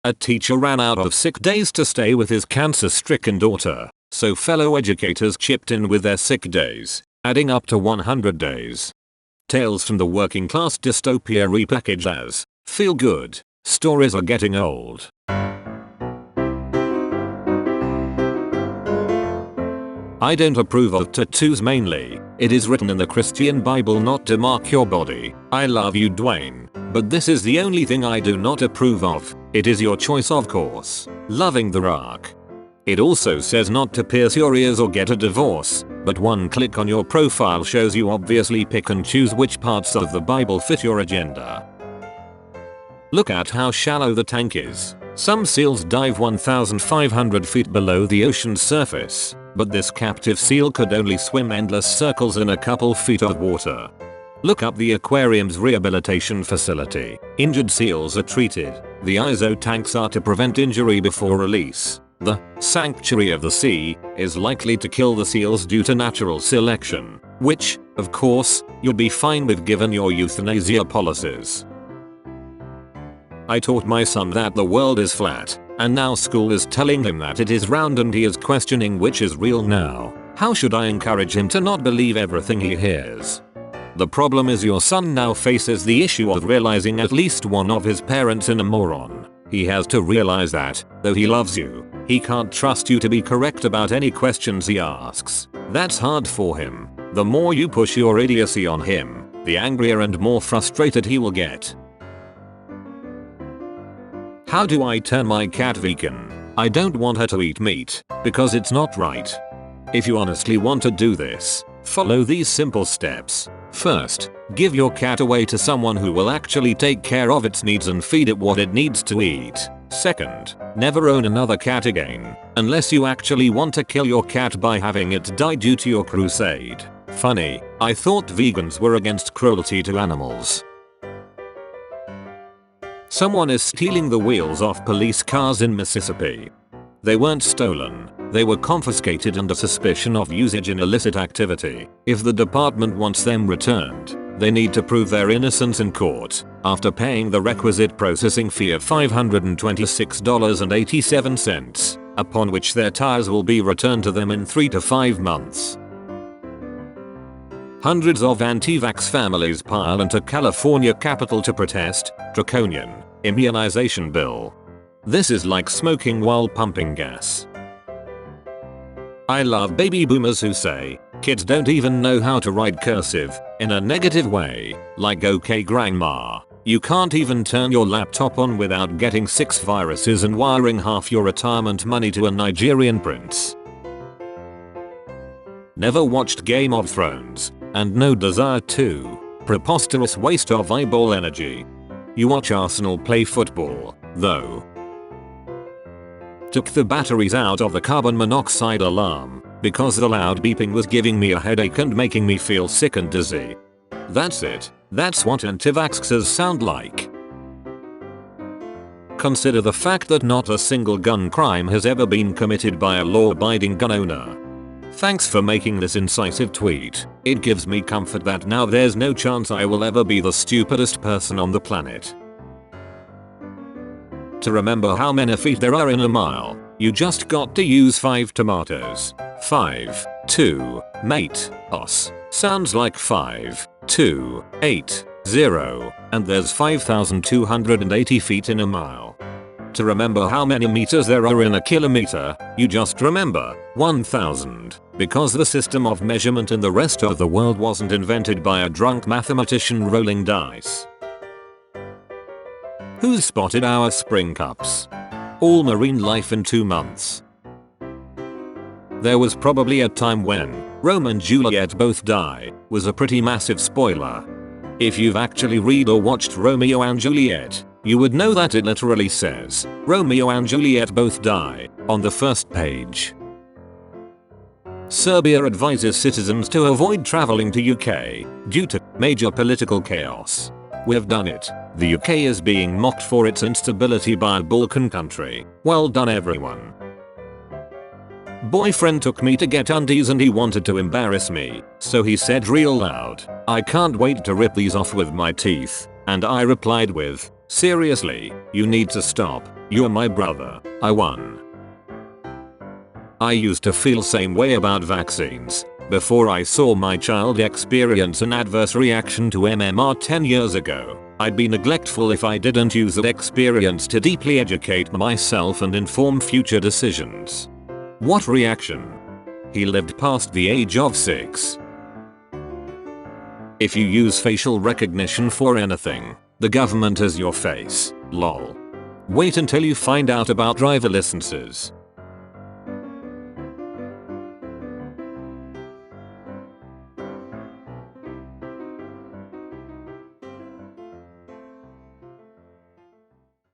A teacher ran out of sick days to stay with his cancer-stricken daughter, so fellow educators chipped in with their sick days, adding up to 100 days. Tales from the working class dystopia repackaged as feel good stories are getting old. I don't approve of tattoos mainly. It is written in the Christian Bible not to mark your body. I love you, Dwayne, but this is the only thing I do not approve of. It is your choice, of course. Loving the Rock. It also says not to pierce your ears or get a divorce, but one click on your profile shows you obviously pick and choose which parts of the Bible fit your agenda. Look at how shallow the tank is. Some seals dive 1,500 feet below the ocean's surface, but this captive seal could only swim endless circles in a couple feet of water. Look up the aquarium's rehabilitation facility. Injured seals are treated. The ISO tanks are to prevent injury before release. The sanctuary of the sea is likely to kill the seals due to natural selection, which, of course, you'll be fine with given your euthanasia policies. I taught my son that the world is flat, and now school is telling him that it is round and he is questioning which is real now. How should I encourage him to not believe everything he hears? The problem is your son now faces the issue of realizing at least one of his parents is a moron. He has to realize that, though he loves you, he can't trust you to be correct about any questions he asks. That's hard for him. The more you push your idiocy on him, the angrier and more frustrated he will get. How do I turn my cat vegan? I don't want her to eat meat, because it's not right. If you honestly want to do this, follow these simple steps. First, give your cat away to someone who will actually take care of its needs and feed it what it needs to eat. Second, never own another cat again, unless you actually want to kill your cat by having it die due to your crusade. Funny, I thought vegans were against cruelty to animals. Someone is stealing the wheels off police cars in Mississippi. They weren't stolen, they were confiscated under suspicion of usage in illicit activity. If the department wants them returned, they need to prove their innocence in court, after paying the requisite processing fee of $526.87, upon which their tires will be returned to them in 3 to 5 months. Hundreds of anti-vax families pile into California Capitol to protest draconian immunization bill. This is like smoking while pumping gas. I love baby boomers who say, kids don't even know how to write cursive, in a negative way, like okay grandma, you can't even turn your laptop on without getting 6 viruses and wiring half your retirement money to a Nigerian prince. Never watched Game of Thrones, and no desire to. Preposterous waste of eyeball energy. You watch Arsenal play football, though. Took the batteries out of the carbon monoxide alarm, because the loud beeping was giving me a headache and making me feel sick and dizzy. That's it. That's what Antivaxxers sound like. Consider the fact that not a single gun crime has ever been committed by a law-abiding gun owner. Thanks for making this incisive tweet. It gives me comfort that now there's no chance I will ever be the stupidest person on the planet. To remember how many feet there are in a mile, you just got to use 5 tomatoes. 5, 2, mate, os. Sounds like 5, 2, 8, 0, and there's 5,280 feet in a mile. To remember how many meters there are in a kilometer, you just remember 1,000, because the system of measurement in the rest of the world wasn't invented by a drunk mathematician rolling dice. Who's spotted our spring cups? All marine life in 2 months. There was probably a time when Romeo and Juliet both die, was a pretty massive spoiler. If you've actually read or watched Romeo and Juliet, you would know that it literally says, Romeo and Juliet both die, on the first page. Serbia advises citizens to avoid traveling to UK, due to major political chaos. We've done it. The UK is being mocked for its instability by a Balkan country. Well done everyone. Boyfriend took me to get undies and he wanted to embarrass me, so he said real loud, I can't wait to rip these off with my teeth, and I replied with, Seriously, you need to stop. You're my brother. I won. I used to feel same way about vaccines before I saw my child experience an adverse reaction to MMR 10 years ago. I'd be neglectful if I didn't use that experience to deeply educate myself and inform future decisions. What reaction? He lived past the age of 6. If you use facial recognition for anything, the government is your face. Lol. Wait until you find out about driver licenses.